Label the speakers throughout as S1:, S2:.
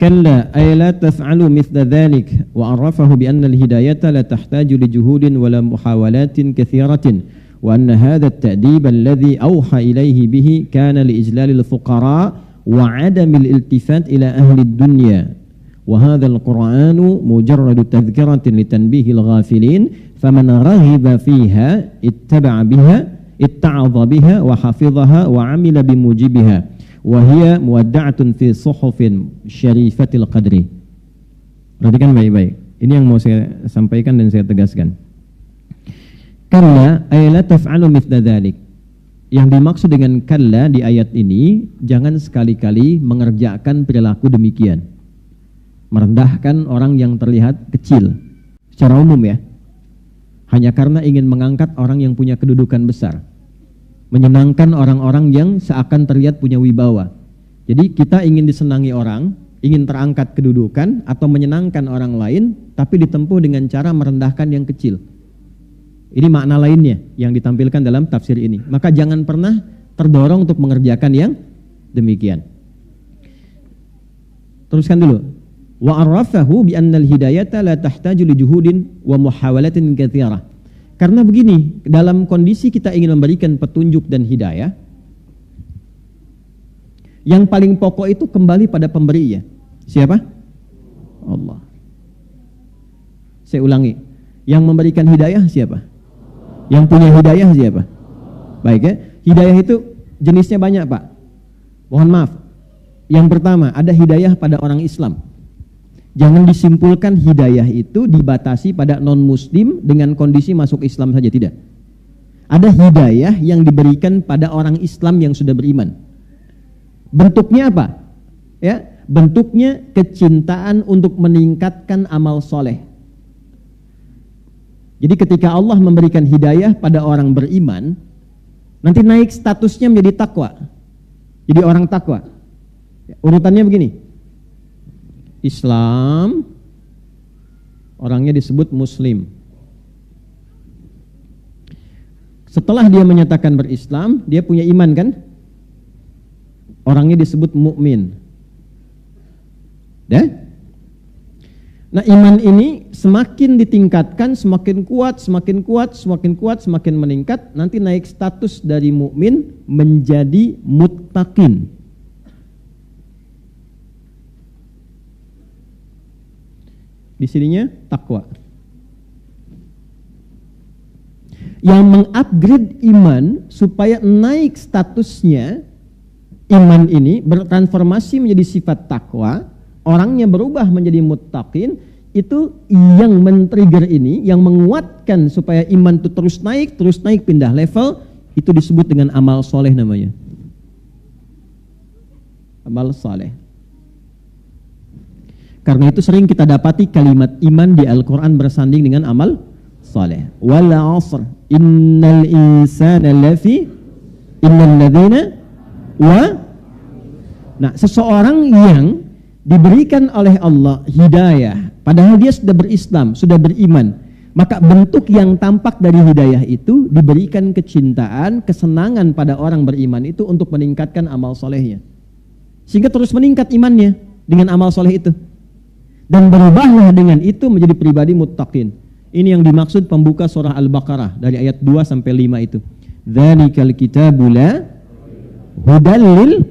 S1: Kalla ay la taf'alu mithla dhalik wa arrafahu bi anna al-hidayata la tahtaju li juhudin wa la muhawalatin kathiratin wa anna hadha at-ta'dib alladhi awha ilayhi bihi kana li ijlal al-fuqara wa 'adam al-iltifat ila ahli ad-dunya wa hadha al-Qur'anu mujarrad tadhkiratin li tanbih al-ghafilin faman raghiba fiha ittaba'a biha itta'adha biha wa hafidhaha wa 'amila bimujibiha wahia muwadda'atun fi suhufin syarifatil qadri. Perhatikan baik-baik. Ini yang mau saya sampaikan dan saya tegaskan. Kalla ay la taf'alu mithla dzalik. Yang dimaksud dengan kalla di ayat ini, jangan sekali-kali mengerjakan perilaku demikian. Merendahkan orang yang terlihat kecil secara umum ya. Hanya karena ingin mengangkat orang yang punya kedudukan besar. Menyenangkan orang-orang yang seakan terlihat punya wibawa. Jadi kita ingin disenangi orang, ingin terangkat kedudukan atau menyenangkan orang lain, tapi ditempuh dengan cara merendahkan yang kecil. Ini makna lainnya yang ditampilkan dalam tafsir ini. Maka jangan pernah terdorong untuk mengerjakan yang demikian. Teruskan dulu. Wa arrafahu bi anna al-hidayata la tahtaju li juhudin wa muhawalatin katsirah. Karena begini, dalam kondisi kita ingin memberikan petunjuk dan hidayah, yang paling pokok itu kembali pada pemberi ya. Siapa? Allah. Saya ulangi, yang memberikan hidayah siapa? Yang punya hidayah siapa? Baik ya, hidayah itu jenisnya banyak Pak. Mohon maaf. Yang pertama, ada hidayah pada orang Islam. Jangan disimpulkan hidayah itu dibatasi pada non-muslim dengan kondisi masuk Islam saja, tidak. Ada hidayah yang diberikan pada orang Islam yang sudah beriman. Bentuknya apa? Ya, bentuknya kecintaan untuk meningkatkan amal soleh. Jadi ketika Allah memberikan hidayah pada orang beriman, nanti naik statusnya menjadi takwa. Jadi orang takwa. Urutannya begini. Islam, orangnya disebut Muslim. Setelah dia menyatakan berislam, dia punya iman kan? Orangnya disebut mukmin. Nah, iman ini semakin ditingkatkan, semakin kuat, semakin kuat, semakin kuat, semakin meningkat, nanti naik status dari mukmin menjadi muttaqin. Di sininya takwa. Yang mengupgrade iman supaya naik statusnya, iman ini bertransformasi menjadi sifat takwa, orangnya berubah menjadi muttaqin, itu yang men-trigger ini, yang menguatkan supaya iman itu terus naik pindah level, itu disebut dengan amal soleh namanya. Amal soleh. Karena itu sering kita dapati kalimat iman di Al-Quran bersanding dengan amal saleh. Wal 'asr innal insana lafi innal ladzina wa. Nah, seseorang yang diberikan oleh Allah hidayah, padahal dia sudah berislam, sudah beriman, maka bentuk yang tampak dari hidayah itu diberikan kecintaan, kesenangan pada orang beriman itu untuk meningkatkan amal solehnya. Sehingga terus meningkat imannya dengan amal soleh itu. Dan berubahlah dengan itu menjadi pribadi muttaqin. Ini yang dimaksud pembuka surah Al-Baqarah dari ayat 2 sampai 5 itu. Dzalikal kitabu la hudal lil.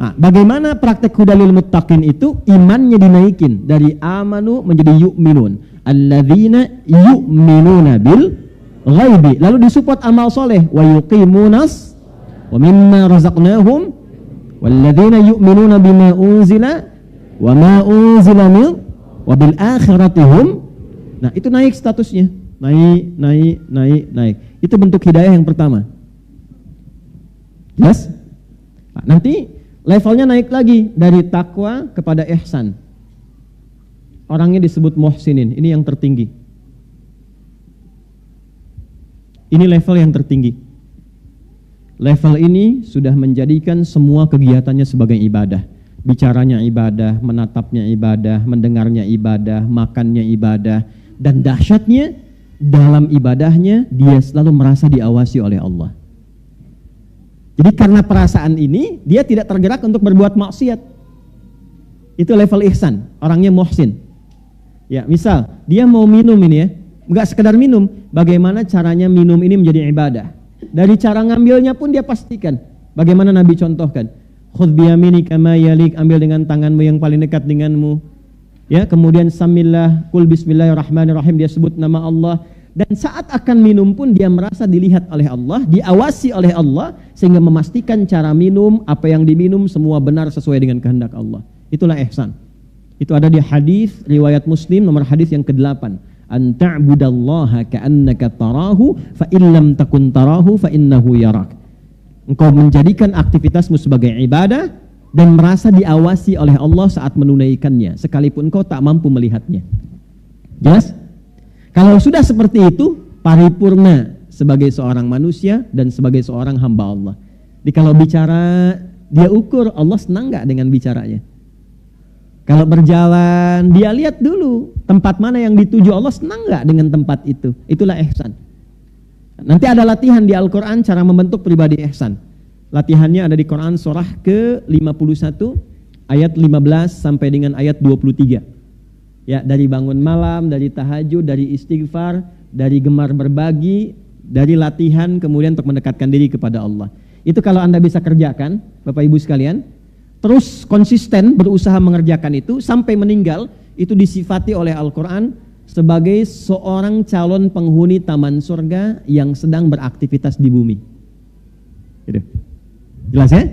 S1: Nah, bagaimana praktek hudalil muttaqin itu? Imannya dinaikin dari amanu menjadi yu'minun. Alladzina yu'minuna bil ghaibi. Lalu disupport amal soleh. Wa yuqimunas wa mimma razaqnahum. Walladzina yu'minuna bima unzila wa ma unzila min wa bil akhirati hum. Nah, itu naik statusnya. Naik. Itu bentuk hidayah yang pertama. Jelas? Nah, nanti levelnya naik lagi dari takwa kepada ihsan. Orangnya disebut muhsinin. Ini yang tertinggi. Ini level yang tertinggi. Level ini sudah menjadikan semua kegiatannya sebagai ibadah. Bicaranya ibadah, menatapnya ibadah, mendengarnya ibadah, makannya ibadah. Dan dahsyatnya, dalam ibadahnya dia selalu merasa diawasi oleh Allah. Jadi karena perasaan ini, dia tidak tergerak untuk berbuat maksiat. Itu level ihsan, orangnya muhsin. Ya, misal dia mau minum ini ya, enggak sekedar minum, bagaimana caranya minum ini menjadi ibadah. Dari cara ngambilnya pun dia pastikan. Bagaimana Nabi contohkan? Khudh biyaminika ma yalik, ambil dengan tanganmu yang paling dekat denganmu. Ya, kemudian samillah, kul bismillahirrahmanirrahim, dia sebut nama Allah. Dan saat akan minum pun dia merasa dilihat oleh Allah, diawasi oleh Allah, sehingga memastikan cara minum, apa yang diminum semua benar sesuai dengan kehendak Allah. Itulah ihsan. Itu ada di hadis riwayat Muslim nomor hadis yang ke-8. An ta'budallaha ka'annaka tarahu fa in lam takun tarahu fa innahu yarak. Engkau menjadikan aktivitasmu sebagai ibadah dan merasa diawasi oleh Allah saat menunaikannya, sekalipun engkau tak mampu melihatnya. Jelas? Kalau sudah seperti itu, paripurna sebagai seorang manusia dan sebagai seorang hamba Allah. Jadi kalau bicara, dia ukur Allah senang gak dengan bicaranya. Kalau berjalan, dia lihat dulu tempat mana yang dituju, Allah senang gak dengan tempat itu. Itulah ihsan. Nanti ada latihan di Al-Quran cara membentuk pribadi ihsan. Latihannya ada di Quran surah ke-51 ayat 15 sampai dengan ayat 23. Ya, dari bangun malam, dari tahajud, dari istighfar, dari gemar berbagi, dari latihan kemudian untuk mendekatkan diri kepada Allah. Itu kalau Anda bisa kerjakan, Bapak Ibu sekalian, terus konsisten berusaha mengerjakan itu sampai meninggal, itu disifati oleh Al-Quran sebagai seorang calon penghuni taman surga yang sedang beraktivitas di bumi. Gitu. Jelas ya?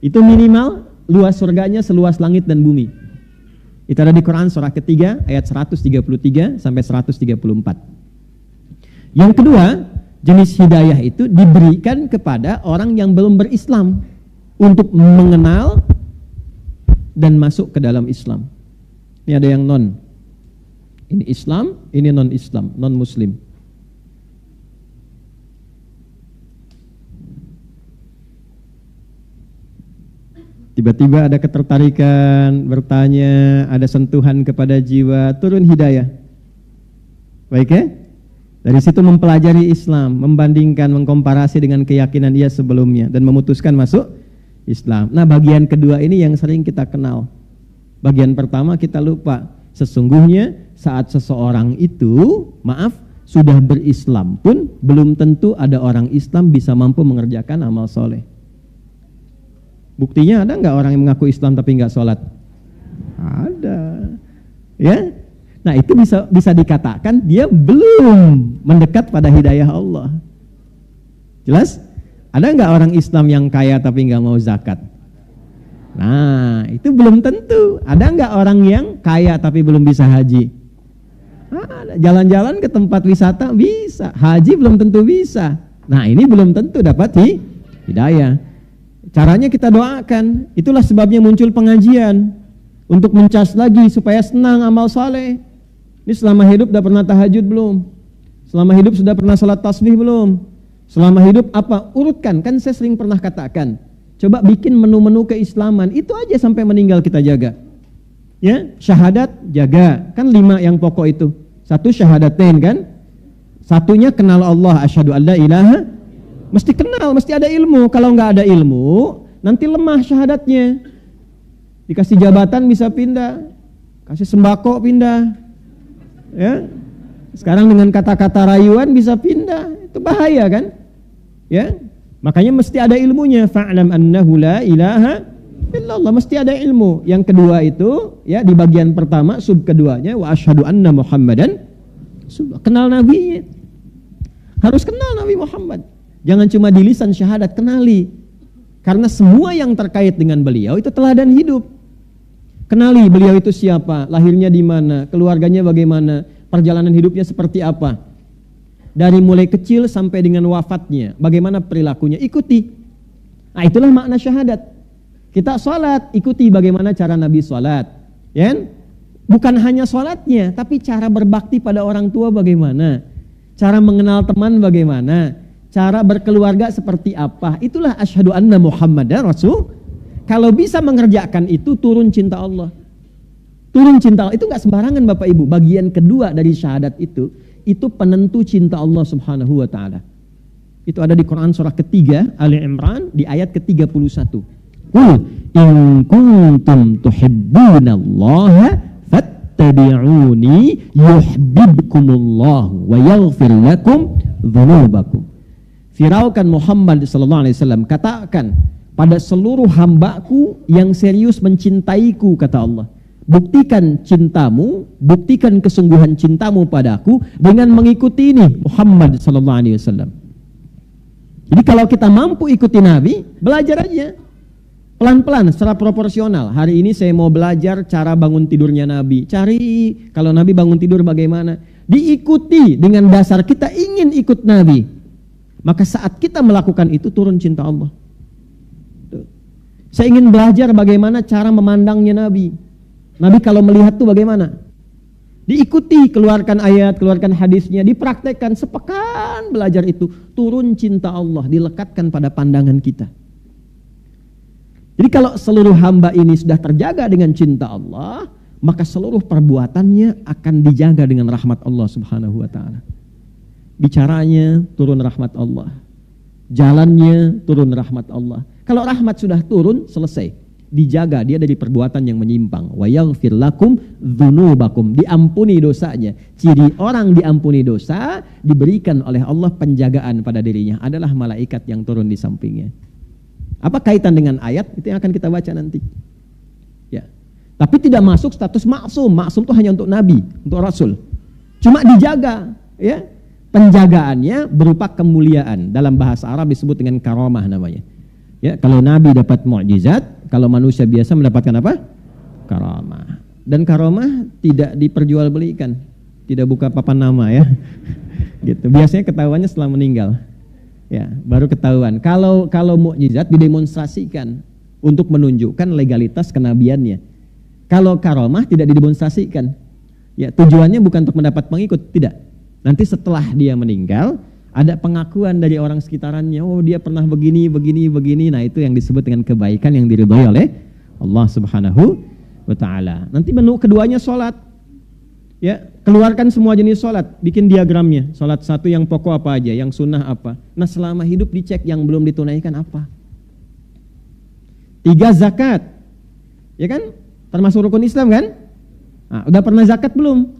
S1: Itu minimal luas surganya seluas langit dan bumi. Itu ada di Quran surah ketiga ayat 133 sampai 134. Yang kedua, jenis hidayah itu diberikan kepada orang yang belum berislam untuk mengenal dan masuk ke dalam Islam. Ini ada yang non. Ini Islam, ini non-Islam, non-Muslim. Tiba-tiba ada ketertarikan, bertanya, ada sentuhan kepada jiwa, turun hidayah. Baik ya? Dari situ mempelajari Islam, membandingkan, mengkomparasi dengan keyakinan dia sebelumnya, dan memutuskan masuk Islam. Nah, bagian kedua ini yang sering kita kenal. Bagian pertama kita lupa. Sesungguhnya saat seseorang itu, sudah berislam pun, belum tentu ada orang Islam bisa mampu mengerjakan amal soleh. Buktinya ada nggak orang yang mengaku Islam tapi nggak sholat? Ada, ya. Nah itu bisa dikatakan dia belum mendekat pada hidayah Allah. Jelas? Ada nggak orang Islam yang kaya tapi nggak mau zakat? Nah itu belum tentu. Ada nggak orang yang kaya tapi belum bisa haji? Jalan-jalan ke tempat wisata bisa, haji belum tentu bisa. Nah ini belum tentu dapat hidayah. Caranya kita doakan, itulah sebabnya muncul pengajian untuk mencas lagi supaya senang amal saleh. Ini selama hidup sudah pernah tahajud belum? Selama hidup sudah pernah salat tasbih belum? Selama hidup apa? Urutkan, kan saya sering pernah katakan. Coba bikin menu-menu keislaman, itu aja sampai meninggal kita jaga. Ya, syahadat jaga, kan 5 yang pokok itu. 1 syahadatain kan? Satunya kenal Allah, asyhadu alla ilaha. Mesti kenal, mesti ada ilmu. Kalau nggak ada ilmu, nanti lemah syahadatnya. Dikasih jabatan bisa pindah, kasih sembako pindah. Ya, sekarang dengan kata-kata rayuan bisa pindah, itu bahaya kan? Ya, makanya mesti ada ilmunya. Fa'lam annahu la ilaha illallah, mesti ada ilmu. Yang kedua itu, ya di bagian pertama, sub keduanya, wa asyhadu anna Muhammadan, kenal nabinya. Harus kenal Nabi Muhammad. Jangan cuma di lisan syahadat, kenali. Karena semua yang terkait dengan beliau itu teladan hidup. Kenali beliau itu siapa, lahirnya di mana, keluarganya bagaimana, perjalanan hidupnya seperti apa. Dari mulai kecil sampai dengan wafatnya, bagaimana perilakunya, ikuti. Nah itulah makna syahadat. Kita sholat, ikuti bagaimana cara Nabi sholat. Ya? Bukan hanya sholatnya, tapi cara berbakti pada orang tua bagaimana. Cara mengenal teman bagaimana. Cara berkeluarga seperti apa. Itulah asyhadu anna Muhammadan Rasul. Kalau bisa mengerjakan itu, turun cinta Allah. Turun cinta Allah, itu gak sembarangan Bapak Ibu. Bagian kedua dari syahadat itu penentu cinta Allah subhanahu wa ta'ala. Itu ada di Quran surah ketiga, Ali Imran, di ayat ke-31. Qul in kuntum tuhibbunallaha fattabi'uni yuhibbukumullahu wa yaghfir lakum dzunubakum. Firaukan Muhammad sallallahu alaihi wasallam, katakan pada seluruh hambaku yang serius mencintaiku, kata Allah, buktikan cintamu, buktikan kesungguhan cintamu padaku dengan mengikuti ini Muhammad sallallahu alaihi wasallam. Jadi kalau kita mampu ikuti Nabi, belajar aja pelan-pelan secara proporsional. Hari ini saya mau belajar cara bangun tidurnya Nabi. Cari kalau Nabi bangun tidur bagaimana, diikuti dengan dasar kita ingin ikut Nabi. Maka saat kita melakukan itu turun cinta Allah. Tuh. Saya ingin belajar bagaimana cara memandangnya Nabi. Nabi kalau melihat tuh bagaimana? Diikuti, keluarkan ayat, keluarkan hadisnya, dipraktekkan, sepekan belajar itu, turun cinta Allah, dilekatkan pada pandangan kita. Jadi kalau seluruh hamba ini sudah terjaga dengan cinta Allah, maka seluruh perbuatannya akan dijaga dengan rahmat Allah Subhanahu wa taala. Bicaranya turun rahmat Allah, jalannya turun rahmat Allah. Kalau rahmat sudah turun, selesai, dijaga dia dari perbuatan yang menyimpang. Wa yaghfir lakum dzunubakum, diampuni dosanya. Ciri orang diampuni dosa, diberikan oleh Allah penjagaan pada dirinya, adalah malaikat yang turun di sampingnya. Apa kaitan dengan ayat? Itu yang akan kita baca nanti. Ya. Tapi tidak masuk status maksum. Maksum itu hanya untuk nabi, untuk rasul. Cuma dijaga, ya. Penjagaannya berupa kemuliaan. Dalam bahasa Arab disebut dengan karamah namanya. Ya, kalau nabi dapat mukjizat, kalau manusia biasa mendapatkan apa? Karamah. Dan karamah tidak diperjualbelikan, tidak buka papan nama ya. Gitu. Biasanya ketahuannya setelah meninggal. Ya, baru ketahuan. Kalau mukjizat didemonstrasikan untuk menunjukkan legalitas kenabiannya. Kalau karamah tidak didemonstrasikan. Ya, tujuannya bukan untuk mendapat pengikut, tidak. Nanti setelah dia meninggal, ada pengakuan dari orang sekitarannya, oh dia pernah begini. Nah itu yang disebut dengan kebaikan yang diridhoi oleh Allah Subhanahu wa ta'ala. Nanti menu keduanya sholat. Ya, keluarkan semua jenis sholat, bikin diagramnya. Sholat satu yang pokok apa aja, yang sunnah apa. Nah selama hidup dicek yang belum ditunaikan apa. 3 zakat, ya kan? Termasuk rukun Islam kan? Nah, udah pernah zakat belum?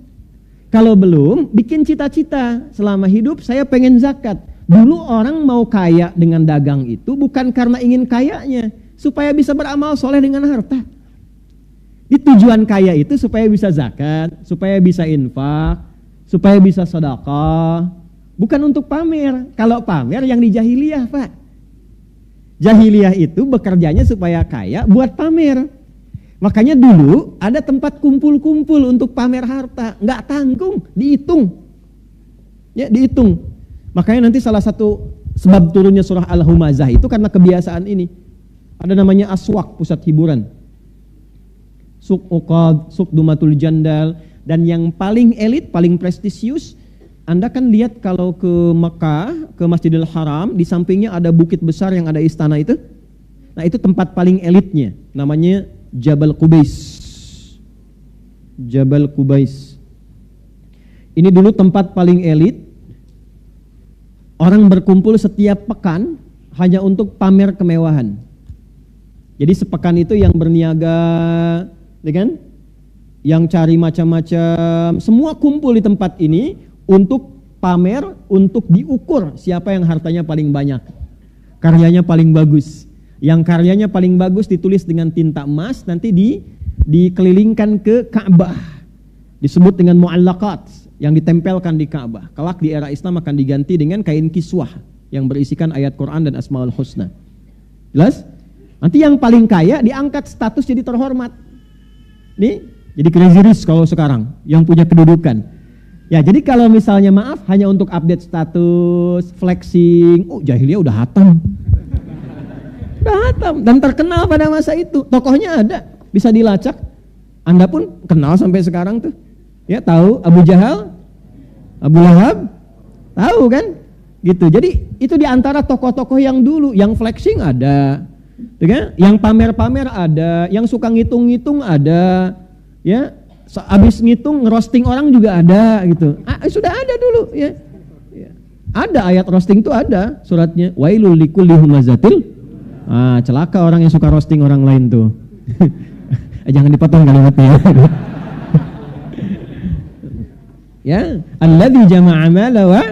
S1: Kalau belum, bikin cita-cita. Selama hidup saya pengen zakat. Dulu orang mau kaya dengan dagang itu bukan karena ingin kayanya, supaya bisa beramal soleh dengan harta. Di tujuan kaya itu supaya bisa zakat, supaya bisa infak, supaya bisa sedekah. Bukan untuk pamer. Kalau pamer yang di jahiliyah, Pak. Jahiliyah itu bekerjanya supaya kaya buat pamer. Makanya dulu ada tempat kumpul-kumpul untuk pamer harta, nggak tanggung, dihitung, ya dihitung. Makanya nanti salah satu sebab turunnya surah Al-Humazah itu karena kebiasaan ini. Ada namanya aswak, pusat hiburan, Suq Uqad, Suq Dumatul Jandal, dan yang paling elit, paling prestisius. Anda kan lihat kalau ke Mekah, ke Masjidil Haram, di sampingnya ada bukit besar yang ada istana itu. Nah itu tempat paling elitnya, namanya Jabal Qubais. Jabal Qubais. Ini dulu tempat paling elit. Orang berkumpul setiap pekan hanya untuk pamer kemewahan. Jadi sepekan itu yang berniaga, ya kan? Yang cari macam-macam, semua kumpul di tempat ini untuk pamer, untuk diukur siapa yang hartanya paling banyak, karyanya paling bagus. Yang karyanya paling bagus ditulis dengan tinta emas, nanti dikelilingkan ke Ka'bah. Disebut dengan mu'allaqat, yang ditempelkan di Ka'bah. Kelak di era Islam akan diganti dengan kain kiswah yang berisikan ayat Quran dan Asmaul Husna. Jelas? Nanti yang paling kaya diangkat status jadi terhormat. Nih, jadi crazy rich kalau sekarang, yang punya kedudukan. Ya, jadi kalau misalnya maaf hanya untuk update status, flexing, oh jahiliyah udah hatam. Hatam dan terkenal pada masa itu. Tokohnya ada, bisa dilacak. Anda pun kenal sampai sekarang tuh. Ya, tahu Abu Jahal, Abu Lahab, tahu kan? Gitu. Jadi itu diantara tokoh-tokoh yang dulu, yang flexing ada, kan? Yang pamer-pamer ada, yang suka ngitung-ngitung ada, ya. Habis ngitung ngerosting orang juga ada, gitu. Sudah ada dulu, ya. Ada ayat roasting itu ada suratnya. Wailul likulli humazatil Celaka orang yang suka roasting orang lain tuh. Jangan dipotong kalimatnya. Ya, alladzi jama'a mala wa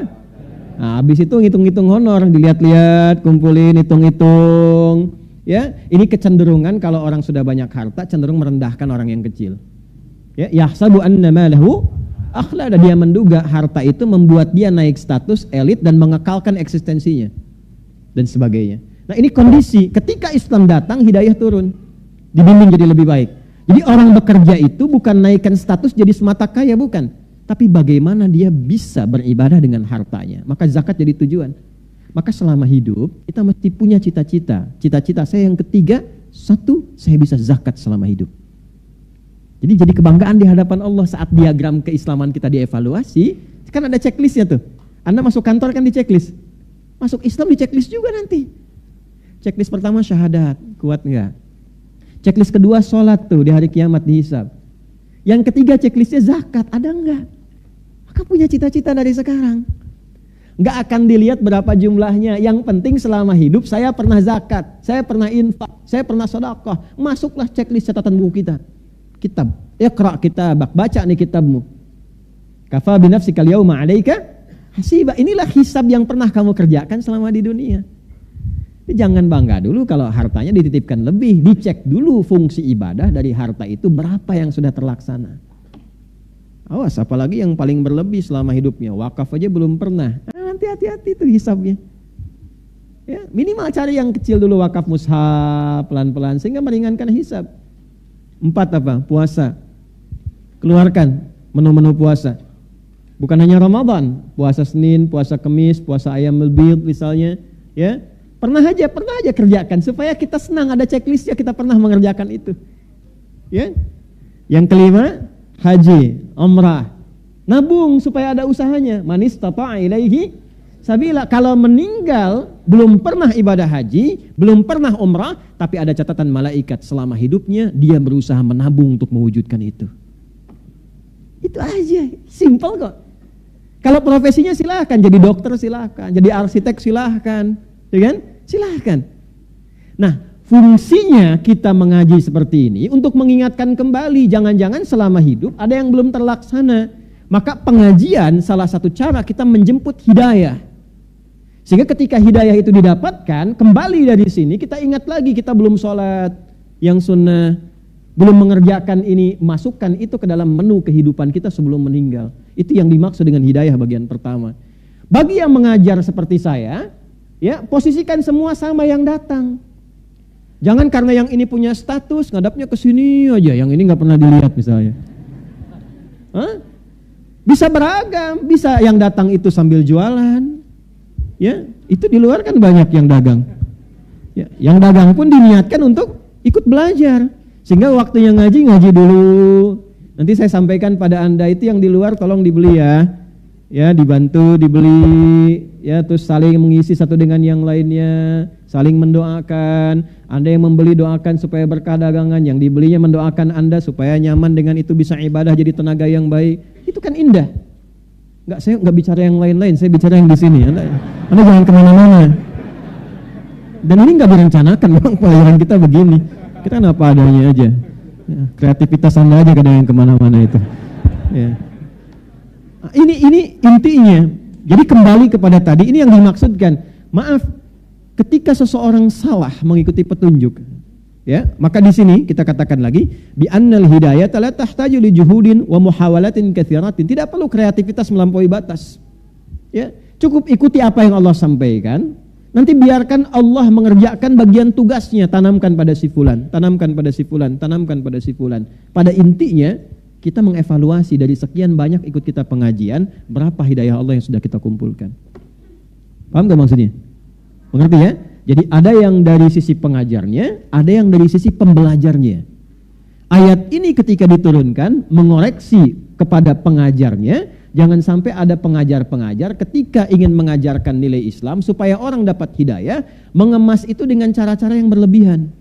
S1: habis itu ngitung-ngitung honor, dilihat-lihat, kumpulin, hitung-hitung. Ya, ini kecenderungan kalau orang sudah banyak harta cenderung merendahkan orang yang kecil. Ya, yahsabu anna malahu akhlada, dia menduga harta itu membuat dia naik status elit dan mengekalkan eksistensinya dan sebagainya. Nah, ini kondisi ketika Islam datang, hidayah turun, dibimbing jadi lebih baik. Jadi orang bekerja itu bukan naikkan status jadi semata kaya, bukan, tapi bagaimana dia bisa beribadah dengan hartanya. Maka zakat jadi tujuan. Maka selama hidup kita mesti punya cita-cita. Cita-cita saya yang ketiga, satu, saya bisa zakat selama hidup. Jadi kebanggaan di hadapan Allah saat diagram keislaman kita dievaluasi. Kan ada checklistnya tuh. Anda masuk kantor kan di checklist. Masuk Islam di checklist juga nanti. Checklist pertama syahadat, kuat enggak? Checklist kedua sholat tuh di hari kiamat dihisab. Yang ketiga checklistnya zakat, ada enggak? Maka punya cita-cita dari sekarang. Enggak akan dilihat berapa jumlahnya. Yang penting selama hidup saya pernah zakat, saya pernah infak, saya pernah sedekah. Masuklah checklist catatan buku kita. Kitab, iqra kitabak, baca nih kitabmu. Kafa binafsikal yauma 'alaika hasiba. Inilah hisab yang pernah kamu kerjakan selama di dunia. Jangan bangga dulu kalau hartanya dititipkan lebih, dicek dulu fungsi ibadah dari harta itu berapa yang sudah terlaksana. Awas, apalagi yang paling berlebih selama hidupnya, wakaf aja belum pernah. Nanti hati-hati tuh hisabnya. Ya, minimal cari yang kecil dulu, wakaf mushaf pelan-pelan sehingga meringankan hisab. 4 apa? Puasa. Keluarkan menu-menu puasa. Bukan hanya Ramadan, puasa Senin, puasa Kamis, puasa Ayyamul Bid misalnya, ya. Pernah aja kerjakan supaya kita senang, ada checklistnya, kita pernah mengerjakan itu. Ya. Yang kelima, haji, umrah. Nabung supaya ada usahanya. Man istata'a ilaihi sabila. Kalau meninggal belum pernah ibadah haji, belum pernah umrah, tapi ada catatan malaikat selama hidupnya dia berusaha menabung untuk mewujudkan itu. Itu aja, simple kok. Kalau profesinya silahkan, jadi dokter silahkan, jadi arsitek silahkan, ya kan? Silahkan. Nah, fungsinya kita mengaji seperti ini untuk mengingatkan kembali, jangan-jangan selama hidup ada yang belum terlaksana. Maka pengajian salah satu cara kita menjemput hidayah. Sehingga ketika hidayah itu didapatkan, kembali dari sini kita ingat lagi kita belum sholat yang sunnah, belum mengerjakan ini, masukkan itu ke dalam menu kehidupan kita sebelum meninggal. Itu yang dimaksud dengan hidayah bagian pertama. Bagi yang mengajar seperti saya, ya, posisikan semua sama yang datang. Jangan karena yang ini punya status, ngadapnya ke sini aja, yang ini nggak pernah dilihat misalnya. Bisa beragam, bisa yang datang itu sambil jualan. Ya, itu di luar kan banyak yang dagang. Ya, yang dagang pun diniatkan untuk ikut belajar. Sehingga waktunya ngaji dulu. Nanti saya sampaikan pada Anda itu yang di luar tolong dibeli ya. Ya, dibantu, dibeli, ya, terus saling mengisi satu dengan yang lainnya, saling mendoakan. Anda yang membeli doakan supaya berkah dagangan, yang dibelinya mendoakan Anda supaya nyaman dengan itu, bisa ibadah jadi tenaga yang baik. Itu kan indah. Enggak, saya enggak bicara yang lain-lain, saya bicara yang di sini. Anda jangan kemana-mana. Dan ini enggak direncanakan, memang pelajaran kita begini. Kita kan apa adanya aja. Ya, kreativitas Anda aja kadang yang kemana-mana itu. Ya. Ini intinya. Jadi kembali kepada tadi, ini yang dimaksudkan. Maaf, ketika seseorang salah mengikuti petunjuk, ya, maka di sini kita katakan lagi, bi annal hidayata la tahtaju li juhudin wa muhawalatin katsiratin. Tidak perlu kreativitas melampaui batas. Ya, cukup ikuti apa yang Allah sampaikan. Nanti biarkan Allah mengerjakan bagian tugasnya, tanamkan pada si fulan, tanamkan pada si fulan, tanamkan pada si fulan. Pada intinya kita mengevaluasi dari sekian banyak ikut kita pengajian, berapa hidayah Allah yang sudah kita kumpulkan. Paham gak maksudnya? Mengerti ya? Jadi ada yang dari sisi pengajarnya, ada yang dari sisi pembelajarnya. Ayat ini ketika diturunkan mengoreksi kepada pengajarnya, jangan sampai ada pengajar-pengajar ketika ingin mengajarkan nilai Islam supaya orang dapat hidayah, mengemas itu dengan cara-cara yang berlebihan.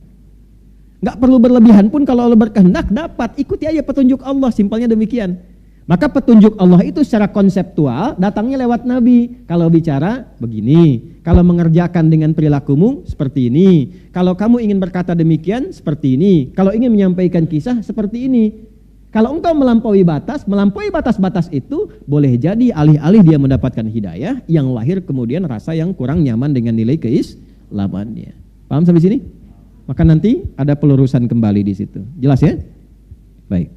S1: Gak perlu berlebihan pun kalau Allah berkehendak dapat, ikuti aja petunjuk Allah, simpelnya demikian. Maka petunjuk Allah itu secara konseptual datangnya lewat Nabi. Kalau bicara begini, kalau mengerjakan dengan perilakumu seperti ini, kalau kamu ingin berkata demikian seperti ini, kalau ingin menyampaikan kisah seperti ini. Kalau engkau melampaui batas-batas itu boleh jadi alih-alih dia mendapatkan hidayah, yang lahir kemudian rasa yang kurang nyaman dengan nilai keislamannya. Paham sampai sini? Maka nanti ada pelurusan kembali di situ. Jelas ya? Baik.